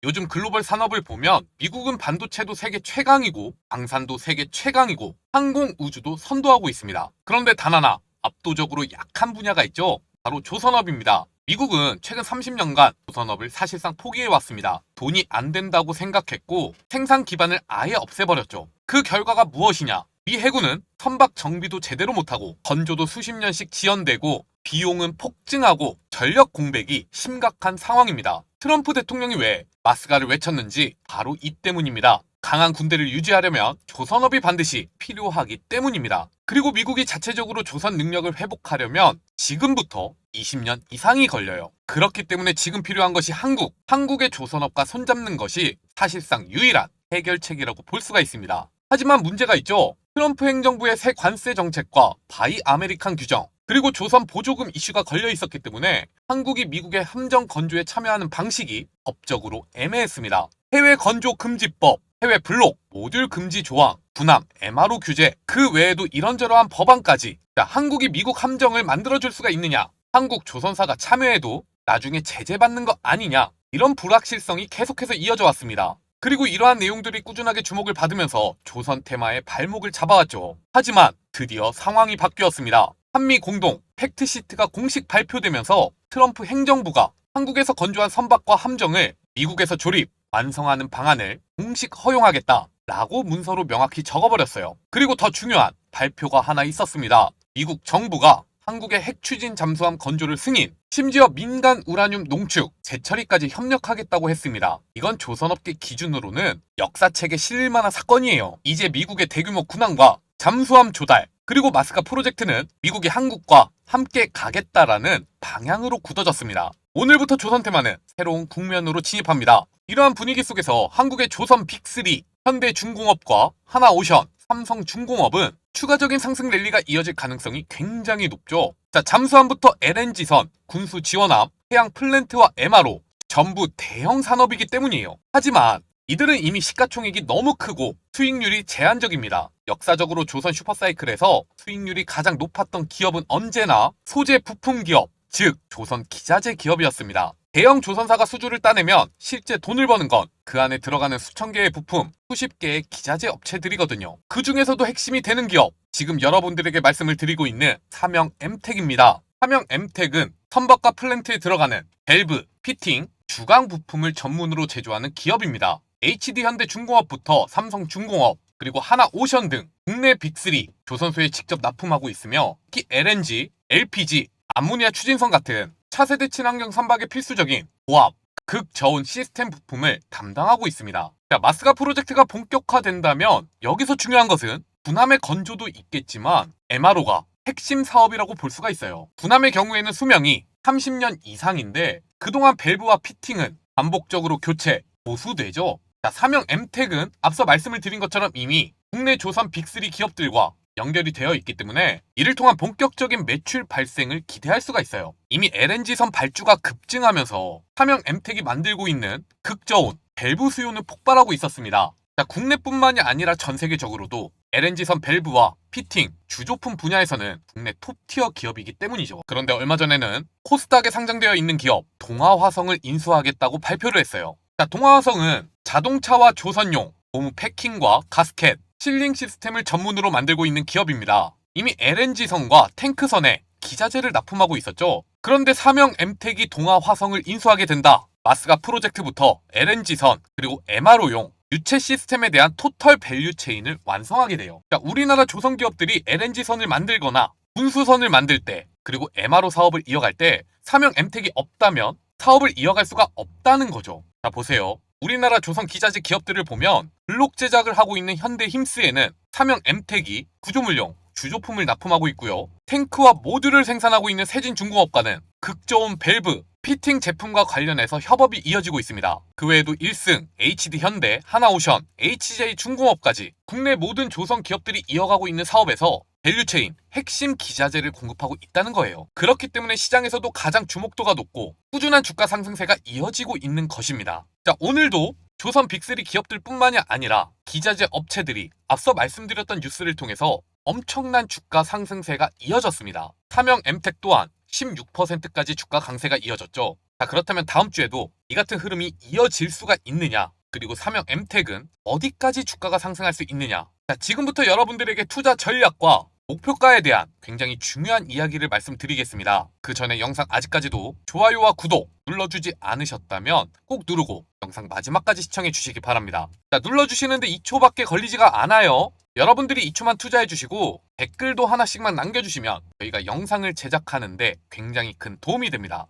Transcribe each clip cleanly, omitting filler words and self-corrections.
요즘 글로벌 산업을 보면 미국은 반도체도 세계 최강이고 방산도 세계 최강이고 항공 우주도 선도하고 있습니다. 그런데 단 하나 압도적으로 약한 분야가 있죠. 바로 조선업입니다. 미국은 최근 30년간 조선업을 사실상 포기해왔습니다. 돈이 안 된다고 생각했고 생산 기반을 아예 없애버렸죠. 그 결과가 무엇이냐? 미 해군은 선박 정비도 제대로 못하고 건조도 수십 년씩 지연되고 비용은 폭증하고 전력 공백이 심각한 상황입니다. 트럼프 대통령이 왜 마스가를 외쳤는지 바로 이 때문입니다. 강한 군대를 유지하려면 조선업이 반드시 필요하기 때문입니다. 그리고 미국이 자체적으로 조선 능력을 회복하려면 지금부터 20년 이상이 걸려요. 그렇기 때문에 지금 필요한 것이 한국의 조선업과 손잡는 것이 사실상 유일한 해결책이라고 볼 수가 있습니다. 하지만 문제가 있죠. 트럼프 행정부의 새 관세 정책과 바이 아메리칸 규정, 그리고 조선 보조금 이슈가 걸려 있었기 때문에 한국이 미국의 함정 건조에 참여하는 방식이 법적으로 애매했습니다. 해외 건조 금지법, 해외 블록, 모듈 금지 조항, 군함, MRO 규제, 그 외에도 이런저러한 법안까지. 한국이 미국 함정을 만들어줄 수가 있느냐? 한국 조선사가 참여해도 나중에 제재받는 거 아니냐? 이런 불확실성이 계속해서 이어져 왔습니다. 그리고 이러한 내용들이 꾸준하게 주목을 받으면서 조선 테마의 발목을 잡아왔죠. 하지만 드디어 상황이 바뀌었습니다. 한미 공동 팩트시트가 공식 발표되면서 트럼프 행정부가 한국에서 건조한 선박과 함정을 미국에서 조립, 완성하는 방안을 공식 허용하겠다라고 문서로 명확히 적어버렸어요. 그리고 더 중요한 발표가 하나 있었습니다. 미국 정부가 한국의 핵 추진 잠수함 건조를 승인, 심지어 민간 우라늄 농축, 재처리까지 협력하겠다고 했습니다. 이건 조선업계 기준으로는 역사책에 실릴 만한 사건이에요. 이제 미국의 대규모 군함과 잠수함 조달, 그리고 마스카 프로젝트는 미국이 한국과 함께 가겠다라는 방향으로 굳어졌습니다. 오늘부터 조선테마는 새로운 국면으로 진입합니다. 이러한 분위기 속에서 한국의 조선 빅3, 현대중공업과 하나오션, 삼성중공업은 추가적인 상승 랠리가 이어질 가능성이 굉장히 높죠. 자, 잠수함부터 LNG선, 군수 지원함, 해양 플랜트와 MRO 전부 대형 산업이기 때문이에요. 하지만 이들은 이미 시가총액이 너무 크고 수익률이 제한적입니다. 역사적으로 조선 슈퍼사이클에서 수익률이 가장 높았던 기업은 언제나 소재 부품 기업, 즉 조선 기자재 기업이었습니다. 대형 조선사가 수주를 따내면 실제 돈을 버는 건 그 안에 들어가는 수천 개의 부품, 수십 개의 기자재 업체들이거든요. 그 중에서도 핵심이 되는 기업, 지금 여러분들에게 말씀을 드리고 있는 삼형 엠텍입니다. 삼형 엠텍은 선박과 플랜트에 들어가는 밸브, 피팅, 주강 부품을 전문으로 제조하는 기업입니다. HD현대중공업부터 삼성중공업, 그리고 하나오션 등 국내 빅3 조선소에 직접 납품하고 있으며 특히 LNG, LPG, 암모니아 추진선 같은 차세대 친환경 선박에 필수적인 고압, 극저온 시스템 부품을 담당하고 있습니다. 자, 마스가 프로젝트가 본격화된다면 여기서 중요한 것은 군함의 건조도 있겠지만 MRO가 핵심 사업이라고 볼 수가 있어요. 군함의 경우에는 수명이 30년 이상인데 그동안 밸브와 피팅은 반복적으로 교체, 보수되죠. 자, 삼형 엠텍은 앞서 말씀을 드린 것처럼 이미 국내 조선 빅3 기업들과 연결이 되어 있기 때문에 이를 통한 본격적인 매출 발생을 기대할 수가 있어요. 이미 LNG선 발주가 급증하면서 삼형 엠텍이 만들고 있는 극저온 밸브 수요는 폭발하고 있었습니다. 자, 국내뿐만이 아니라 전 세계적으로도 LNG선 밸브와 피팅, 주조품 분야에서는 국내 톱티어 기업이기 때문이죠. 그런데 얼마 전에는 코스닥에 상장되어 있는 기업 동아화성을 인수하겠다고 발표를 했어요. 자, 동아화성은 자동차와 조선용 고무 패킹과 가스켓, 실링 시스템을 전문으로 만들고 있는 기업입니다. 이미 LNG선과 탱크선에 기자재를 납품하고 있었죠. 그런데 삼형 엠텍이 동아화성을 인수하게 된다. 마스가 프로젝트부터 LNG선 그리고 MRO용 유체 시스템에 대한 토털 밸류 체인을 완성하게 돼요. 자, 우리나라 조선 기업들이 LNG선을 만들거나 군수선을 만들 때 그리고 MRO 사업을 이어갈 때 삼형 엠텍이 없다면 사업을 이어갈 수가 없다는 거죠. 자, 보세요. 우리나라 조선 기자재 기업들을 보면 블록 제작을 하고 있는 현대힘스에는 삼형 엠텍이 구조물용, 주조품을 납품하고 있고요. 탱크와 모듈을 생산하고 있는 세진중공업과는 극저온 밸브, 피팅 제품과 관련해서 협업이 이어지고 있습니다. 그 외에도 1승, HD현대, 하나오션, HJ중공업까지 국내 모든 조선 기업들이 이어가고 있는 사업에서 밸류체인, 핵심 기자재를 공급하고 있다는 거예요. 그렇기 때문에 시장에서도 가장 주목도가 높고 꾸준한 주가 상승세가 이어지고 있는 것입니다. 자, 오늘도 조선 빅3 기업들 뿐만이 아니라 기자재 업체들이 앞서 말씀드렸던 뉴스를 통해서 엄청난 주가 상승세가 이어졌습니다. 삼형 엠텍 또한 16%까지 주가 강세가 이어졌죠. 자, 그렇다면 다음 주에도 이 같은 흐름이 이어질 수가 있느냐? 그리고 삼형 엠텍은 어디까지 주가가 상승할 수 있느냐? 자, 지금부터 여러분들에게 투자 전략과 목표가에 대한 굉장히 중요한 이야기를 말씀드리겠습니다. 그 전에 영상 아직까지도 좋아요와 구독 눌러주지 않으셨다면 꼭 누르고 영상 마지막까지 시청해 주시기 바랍니다. 자, 눌러주시는데 2초밖에 걸리지가 않아요. 여러분들이 2초만 투자해 주시고 댓글도 하나씩만 남겨주시면 저희가 영상을 제작하는데 굉장히 큰 도움이 됩니다.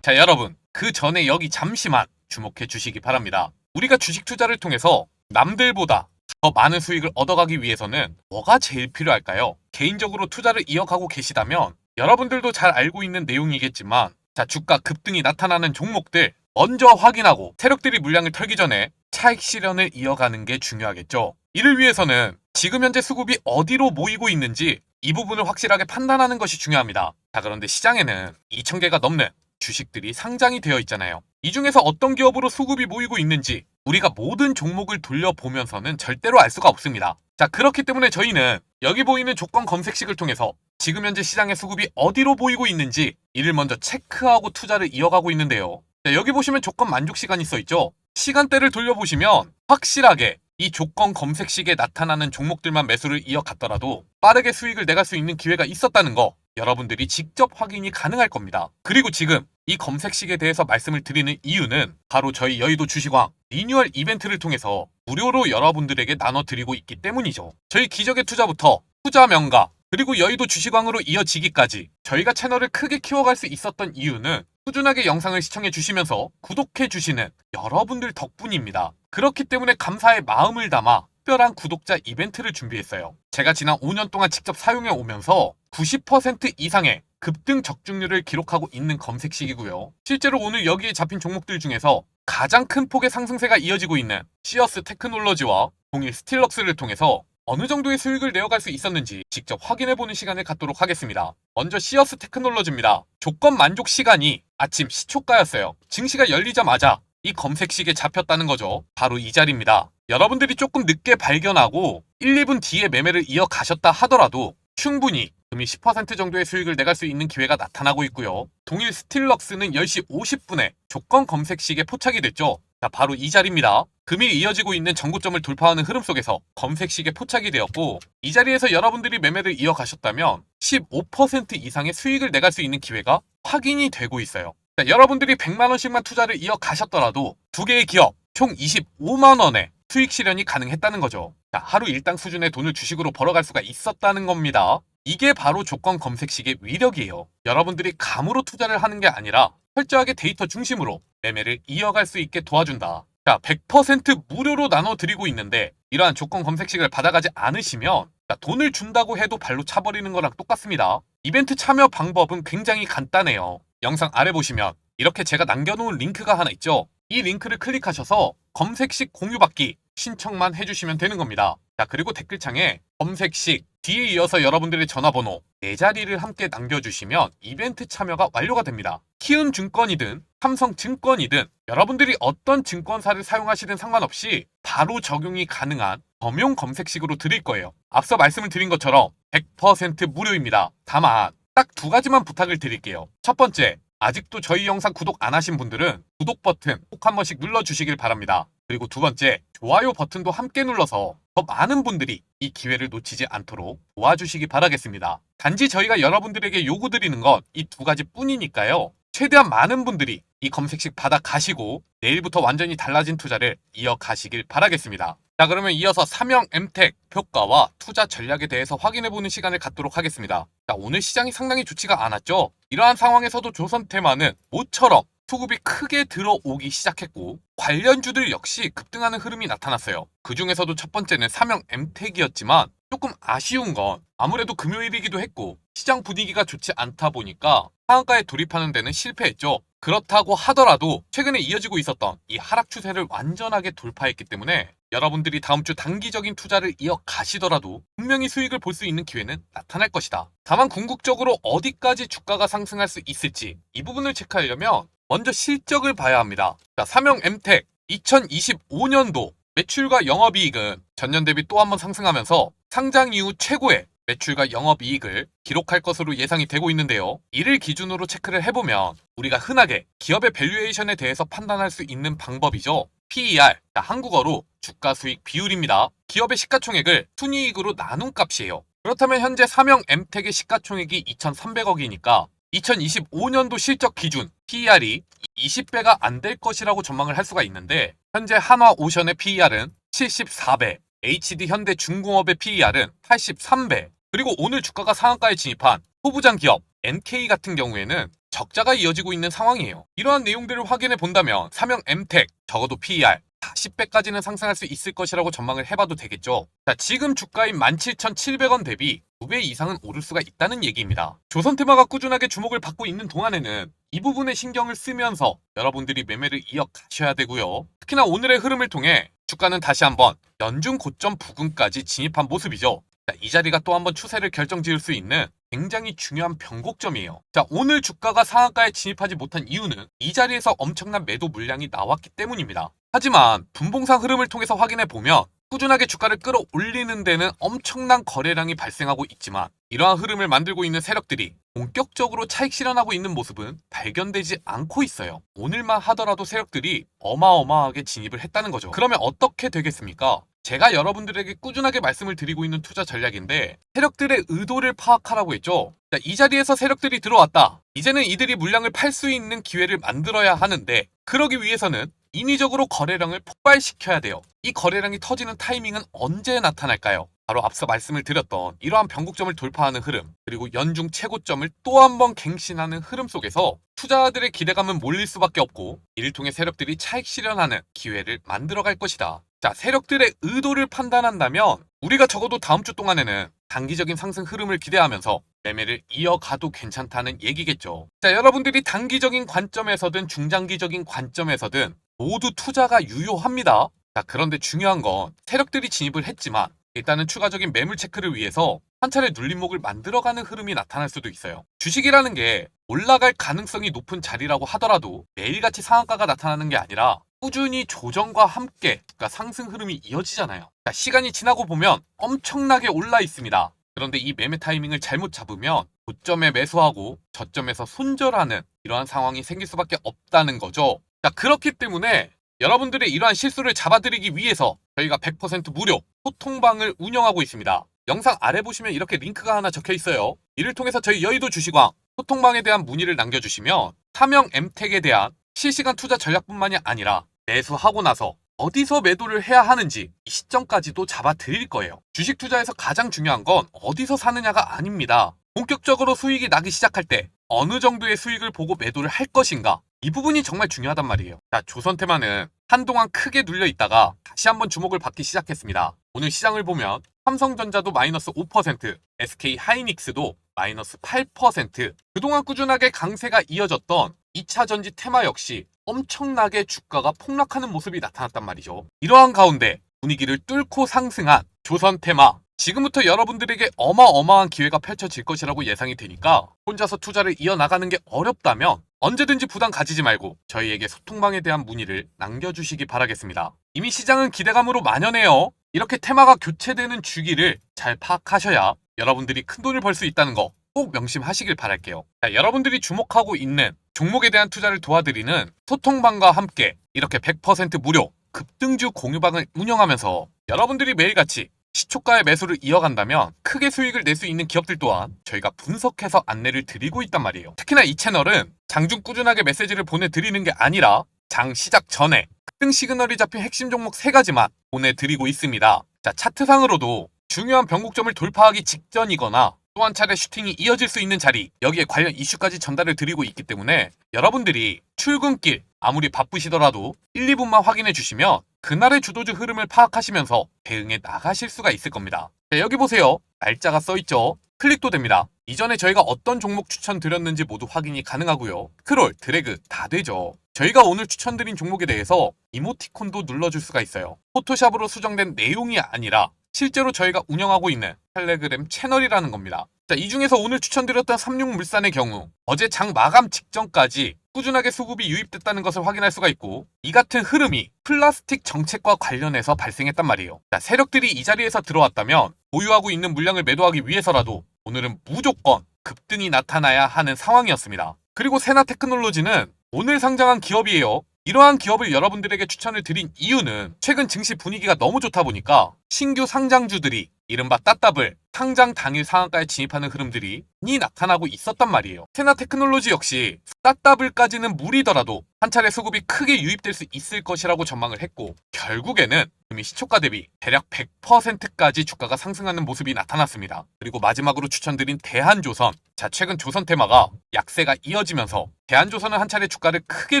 자, 여러분, 그 전에 여기 잠시만 주목해 주시기 바랍니다. 우리가 주식 투자를 통해서 남들보다 더 많은 수익을 얻어가기 위해서는 뭐가 제일 필요할까요? 개인적으로 투자를 이어가고 계시다면 여러분들도 잘 알고 있는 내용이겠지만, 자, 주가 급등이 나타나는 종목들 먼저 확인하고 세력들이 물량을 털기 전에 차익 실현을 이어가는 게 중요하겠죠. 이를 위해서는 지금 현재 수급이 어디로 모이고 있는지 이 부분을 확실하게 판단하는 것이 중요합니다. 자, 그런데 시장에는 2,000개가 넘는 주식들이 상장이 되어 있잖아요. 이 중에서 어떤 기업으로 수급이 모이고 있는지 우리가 모든 종목을 돌려보면서는 절대로 알 수가 없습니다. 자, 그렇기 때문에 저희는 여기 보이는 조건 검색식을 통해서 지금 현재 시장의 수급이 어디로 모이고 있는지 이를 먼저 체크하고 투자를 이어가고 있는데요. 자, 여기 보시면 조건 만족 시간이 써있죠. 시간대를 돌려보시면 확실하게 이 조건 검색식에 나타나는 종목들만 매수를 이어갔더라도 빠르게 수익을 내갈 수 있는 기회가 있었다는 거 여러분들이 직접 확인이 가능할 겁니다. 그리고 지금 이 검색식에 대해서 말씀을 드리는 이유는 바로 저희 여의도 주식왕 리뉴얼 이벤트를 통해서 무료로 여러분들에게 나눠드리고 있기 때문이죠. 저희 기적의 투자부터 투자 명가 그리고 여의도 주식왕으로 이어지기까지 저희가 채널을 크게 키워갈 수 있었던 이유는 꾸준하게 영상을 시청해 주시면서 구독해 주시는 여러분들 덕분입니다. 그렇기 때문에 감사의 마음을 담아 특별한 구독자 이벤트를 준비했어요. 제가 지난 5년 동안 직접 사용해 오면서 90% 이상의 급등 적중률을 기록하고 있는 검색식이고요. 실제로 오늘 여기에 잡힌 종목들 중에서 가장 큰 폭의 상승세가 이어지고 있는 시어스 테크놀로지와 동일 스틸럭스를 통해서 어느 정도의 수익을 내어갈 수 있었는지 직접 확인해보는 시간을 갖도록 하겠습니다. 먼저 시어스 테크놀로지입니다. 조건 만족 시간이 아침 시초가였어요. 증시가 열리자마자 이 검색식에 잡혔다는 거죠. 바로 이 자리입니다. 여러분들이 조금 늦게 발견하고 1, 2분 뒤에 매매를 이어가셨다 하더라도 충분히 금이 10% 정도의 수익을 내갈 수 있는 기회가 나타나고 있고요. 동일 스틸럭스는 10시 50분에 조건 검색식에 포착이 됐죠. 자, 바로 이 자리입니다. 금일 이어지고 있는 전고점을 돌파하는 흐름 속에서 검색식에 포착이 되었고, 이 자리에서 여러분들이 매매를 이어가셨다면 15% 이상의 수익을 내갈 수 있는 기회가 확인이 되고 있어요. 자, 여러분들이 100만원씩만 투자를 이어가셨더라도 두 개의 기업 총 25만원의 수익 실현이 가능했다는 거죠. 자, 하루 일당 수준의 돈을 주식으로 벌어갈 수가 있었다는 겁니다. 이게 바로 조건 검색식의 위력이에요. 여러분들이 감으로 투자를 하는 게 아니라 철저하게 데이터 중심으로 매매를 이어갈 수 있게 도와준다. 자, 100% 무료로 나눠드리고 있는데 이러한 조건 검색식을 받아가지 않으시면 돈을 준다고 해도 발로 차버리는 거랑 똑같습니다. 이벤트 참여 방법은 굉장히 간단해요. 영상 아래 보시면 이렇게 제가 남겨놓은 링크가 하나 있죠. 이 링크를 클릭하셔서 검색식 공유받기 신청만 해주시면 되는 겁니다. 자, 그리고 댓글창에 검색식 뒤에 이어서 여러분들의 전화번호 4자리를 함께 남겨주시면 이벤트 참여가 완료가 됩니다. 키움증권이든 삼성증권이든 여러분들이 어떤 증권사를 사용하시든 상관없이 바로 적용이 가능한 범용 검색식으로 드릴 거예요. 앞서 말씀을 드린 것처럼 100% 무료입니다. 다만 딱 두 가지만 부탁을 드릴게요. 첫 번째, 아직도 저희 영상 구독 안 하신 분들은 구독 버튼 꼭 한 번씩 눌러주시길 바랍니다. 그리고 두 번째, 좋아요 버튼도 함께 눌러서 더 많은 분들이 이 기회를 놓치지 않도록 도와주시기 바라겠습니다. 단지 저희가 여러분들에게 요구드리는 건 이 두 가지 뿐이니까요. 최대한 많은 분들이 이 검색식 받아 가시고 내일부터 완전히 달라진 투자를 이어가시길 바라겠습니다. 자, 그러면 이어서 삼형 엠텍 효과와 투자 전략에 대해서 확인해보는 시간을 갖도록 하겠습니다. 자, 오늘 시장이 상당히 좋지가 않았죠. 이러한 상황에서도 조선테마는 모처럼 수급이 크게 들어오기 시작했고 관련주들 역시 급등하는 흐름이 나타났어요. 그 중에서도 첫 번째는 삼형 엠텍이었지만 조금 아쉬운 건 아무래도 금요일이기도 했고 시장 분위기가 좋지 않다 보니까 상한가에 돌입하는 데는 실패했죠. 그렇다고 하더라도 최근에 이어지고 있었던 이 하락 추세를 완전하게 돌파했기 때문에 여러분들이 다음 주 단기적인 투자를 이어가시더라도 분명히 수익을 볼 수 있는 기회는 나타날 것이다. 다만 궁극적으로 어디까지 주가가 상승할 수 있을지 이 부분을 체크하려면 먼저 실적을 봐야 합니다. 자, 삼형 엠텍 2025년도 매출과 영업이익은 전년 대비 또 한 번 상승하면서 상장 이후 최고의 매출과 영업이익을 기록할 것으로 예상이 되고 있는데요. 이를 기준으로 체크를 해보면 우리가 흔하게 기업의 밸류에이션에 대해서 판단할 수 있는 방법이죠. PER, 한국어로 주가 수익 비율입니다. 기업의 시가총액을 순이익으로 나눈 값이에요. 그렇다면 현재 삼형 엠텍의 시가총액이 2,300억이니까 2025년도 실적 기준 PER이 20배가 안 될 것이라고 전망을 할 수가 있는데, 현재 한화오션의 PER은 74배, HD 현대중공업의 PER은 83배, 그리고 오늘 주가가 상한가에 진입한 소부장 기업 NK 같은 경우에는 적자가 이어지고 있는 상황이에요. 이러한 내용들을 확인해 본다면 삼형 엠텍 적어도 PER 40배까지는 상승할 수 있을 것이라고 전망을 해봐도 되겠죠. 자, 지금 주가인 17,700원 대비 2배 이상은 오를 수가 있다는 얘기입니다. 조선테마가 꾸준하게 주목을 받고 있는 동안에는 이 부분에 신경을 쓰면서 여러분들이 매매를 이어가셔야 되고요. 특히나 오늘의 흐름을 통해 주가는 다시 한번 연중 고점 부근까지 진입한 모습이죠. 자, 이 자리가 또 한번 추세를 결정지을 수 있는 굉장히 중요한 변곡점이에요. 자, 오늘 주가가 상한가에 진입하지 못한 이유는 이 자리에서 엄청난 매도 물량이 나왔기 때문입니다. 하지만 분봉상 흐름을 통해서 확인해 보면 꾸준하게 주가를 끌어올리는 데는 엄청난 거래량이 발생하고 있지만 이러한 흐름을 만들고 있는 세력들이 본격적으로 차익 실현하고 있는 모습은 발견되지 않고 있어요. 오늘만 하더라도 세력들이 어마어마하게 진입을 했다는 거죠. 그러면 어떻게 되겠습니까? 제가 여러분들에게 꾸준하게 말씀을 드리고 있는 투자 전략인데, 세력들의 의도를 파악하라고 했죠. 자, 이 자리에서 세력들이 들어왔다. 이제는 이들이 물량을 팔 수 있는 기회를 만들어야 하는데, 그러기 위해서는 인위적으로 거래량을 폭발시켜야 돼요. 이 거래량이 터지는 타이밍은 언제 나타날까요? 바로 앞서 말씀을 드렸던 이러한 변곡점을 돌파하는 흐름, 그리고 연중 최고점을 또 한 번 갱신하는 흐름 속에서 투자자들의 기대감은 몰릴 수밖에 없고, 이를 통해 세력들이 차익 실현하는 기회를 만들어갈 것이다. 자, 세력들의 의도를 판단한다면 우리가 적어도 다음 주 동안에는 단기적인 상승 흐름을 기대하면서 매매를 이어가도 괜찮다는 얘기겠죠. 자, 여러분들이 단기적인 관점에서든 중장기적인 관점에서든 모두 투자가 유효합니다. 자, 그런데 중요한 건 세력들이 진입을 했지만 일단은 추가적인 매물 체크를 위해서 한 차례 눌림목을 만들어가는 흐름이 나타날 수도 있어요. 주식이라는 게 올라갈 가능성이 높은 자리라고 하더라도 매일같이 상한가가 나타나는 게 아니라 꾸준히 조정과 함께 상승 흐름이 이어지잖아요. 자, 시간이 지나고 보면 엄청나게 올라 있습니다. 그런데 이 매매 타이밍을 잘못 잡으면 고점에 매수하고 저점에서 손절하는 이러한 상황이 생길 수밖에 없다는 거죠. 자, 그렇기 때문에 여러분들의 이러한 실수를 잡아드리기 위해서 저희가 100% 무료 소통방을 운영하고 있습니다. 영상 아래 보시면 이렇게 링크가 하나 적혀 있어요. 이를 통해서 저희 여의도 주식왕 소통방에 대한 문의를 남겨주시면 삼형 엠텍에 대한 실시간 투자 전략뿐만이 아니라 매수하고 나서 어디서 매도를 해야 하는지 이 시점까지도 잡아드릴 거예요. 주식 투자에서 가장 중요한 건 어디서 사느냐가 아닙니다. 본격적으로 수익이 나기 시작할 때 어느 정도의 수익을 보고 매도를 할 것인가, 이 부분이 정말 중요하단 말이에요. 자, 조선테마는 한동안 크게 눌려 있다가 다시 한번 주목을 받기 시작했습니다. 오늘 시장을 보면 삼성전자도 마이너스 5%, SK 하이닉스도 마이너스 8%, 그동안 꾸준하게 강세가 이어졌던 2차전지 테마 역시 엄청나게 주가가 폭락하는 모습이 나타났단 말이죠. 이러한 가운데 분위기를 뚫고 상승한 조선테마, 지금부터 여러분들에게 어마어마한 기회가 펼쳐질 것이라고 예상이 되니까 혼자서 투자를 이어나가는 게 어렵다면 언제든지 부담 가지지 말고 저희에게 소통방에 대한 문의를 남겨주시기 바라겠습니다. 이미 시장은 기대감으로 만연해요. 이렇게 테마가 교체되는 주기를 잘 파악하셔야 여러분들이 큰돈을 벌 수 있다는 거 꼭 명심하시길 바랄게요. 자, 여러분들이 주목하고 있는 종목에 대한 투자를 도와드리는 소통방과 함께 이렇게 100% 무료 급등주 공유방을 운영하면서 여러분들이 매일같이 시초가의 매수를 이어간다면 크게 수익을 낼 수 있는 기업들 또한 저희가 분석해서 안내를 드리고 있단 말이에요. 특히나 이 채널은 장중 꾸준하게 메시지를 보내드리는 게 아니라 장 시작 전에 급등 시그널이 잡힌 핵심 종목 3가지만 보내드리고 있습니다. 자, 차트상으로도 중요한 변곡점을 돌파하기 직전이거나 또 한 차례 슈팅이 이어질 수 있는 자리, 여기에 관련 이슈까지 전달을 드리고 있기 때문에 여러분들이 출근길 아무리 바쁘시더라도 1, 2분만 확인해 주시면 그날의 주도주 흐름을 파악하시면서 대응해 나가실 수가 있을 겁니다. 자, 여기 보세요. 날짜가 써있죠. 클릭도 됩니다. 이전에 저희가 어떤 종목 추천드렸는지 모두 확인이 가능하고요. 스크롤, 드래그 다 되죠. 저희가 오늘 추천드린 종목에 대해서 이모티콘도 눌러줄 수가 있어요. 포토샵으로 수정된 내용이 아니라 실제로 저희가 운영하고 있는 텔레그램 채널이라는 겁니다. 자, 이 중에서 오늘 추천드렸던 삼육물산의 경우 어제 장 마감 직전까지 꾸준하게 수급이 유입됐다는 것을 확인할 수가 있고, 이 같은 흐름이 플라스틱 정책과 관련해서 발생했단 말이에요. 자, 세력들이 이 자리에서 들어왔다면 보유하고 있는 물량을 매도하기 위해서라도 오늘은 무조건 급등이 나타나야 하는 상황이었습니다. 그리고 세나테크놀로지는 오늘 상장한 기업이에요. 이러한 기업을 여러분들에게 추천을 드린 이유는 최근 증시 분위기가 너무 좋다 보니까 신규 상장주들이 이른바 따따블 상장 당일 상한가에 진입하는 흐름들이 나타나고 있었단 말이에요. 세나테크놀로지 역시 따따블까지는 무리더라도 한 차례 수급이 크게 유입될 수 있을 것이라고 전망을 했고, 결국에는 이미 시초가 대비 대략 100%까지 주가가 상승하는 모습이 나타났습니다. 그리고 마지막으로 추천드린 대한조선, 자, 최근 조선 테마가 약세가 이어지면서 대한조선은 한 차례 주가를 크게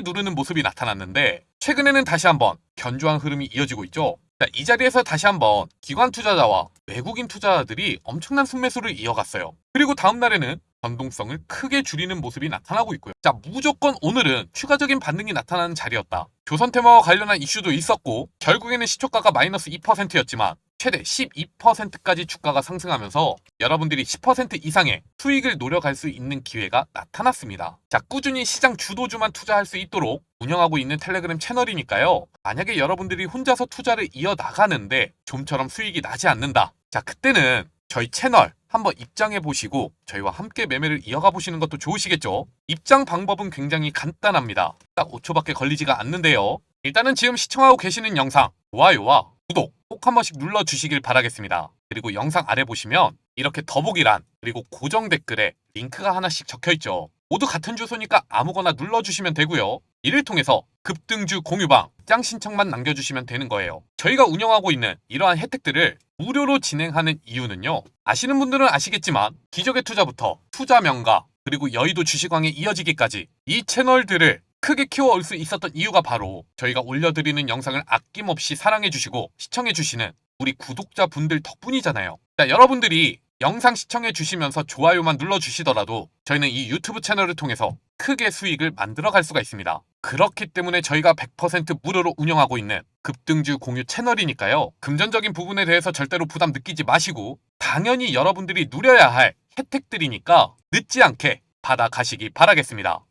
누르는 모습이 나타났는데, 최근에는 다시 한번 견조한 흐름이 이어지고 있죠. 자, 이 자리에서 다시 한번 기관 투자자와 외국인 투자자들이 엄청난 순매수를 이어갔어요. 그리고 다음 날에는 변동성을 크게 줄이는 모습이 나타나고 있고요. 자, 무조건 오늘은 추가적인 반등이 나타나는 자리였다. 조선테마와 관련한 이슈도 있었고, 결국에는 시초가가 마이너스 2%였지만 최대 12%까지 주가가 상승하면서 여러분들이 10% 이상의 수익을 노려갈 수 있는 기회가 나타났습니다. 자, 꾸준히 시장 주도주만 투자할 수 있도록 운영하고 있는 텔레그램 채널이니까요. 만약에 여러분들이 혼자서 투자를 이어나가는데 좀처럼 수익이 나지 않는다. 자, 그때는 저희 채널 한번 입장해 보시고 저희와 함께 매매를 이어가 보시는 것도 좋으시겠죠? 입장 방법은 굉장히 간단합니다. 딱 5초밖에 걸리지가 않는데요. 일단은 지금 시청하고 계시는 영상 좋아요와 구독 꼭 한 번씩 눌러주시길 바라겠습니다. 그리고 영상 아래 보시면 이렇게 더보기란 그리고 고정 댓글에 링크가 하나씩 적혀있죠. 모두 같은 주소니까 아무거나 눌러주시면 되고요. 이를 통해서 급등주 공유방 입장 신청만 남겨주시면 되는 거예요. 저희가 운영하고 있는 이러한 혜택들을 무료로 진행하는 이유는요, 아시는 분들은 아시겠지만 기적의 투자부터 투자명가 그리고 여의도 주식왕에 이어지기까지 이 채널들을 크게 키워올 수 있었던 이유가 바로 저희가 올려드리는 영상을 아낌없이 사랑해주시고 시청해주시는 우리 구독자분들 덕분이잖아요. 자, 여러분들이 영상 시청해주시면서 좋아요만 눌러주시더라도 저희는 이 유튜브 채널을 통해서 크게 수익을 만들어갈 수가 있습니다. 그렇기 때문에 저희가 100% 무료로 운영하고 있는 급등주 공유 채널이니까요. 금전적인 부분에 대해서 절대로 부담 느끼지 마시고 당연히 여러분들이 누려야 할 혜택들이니까 늦지 않게 받아가시기 바라겠습니다.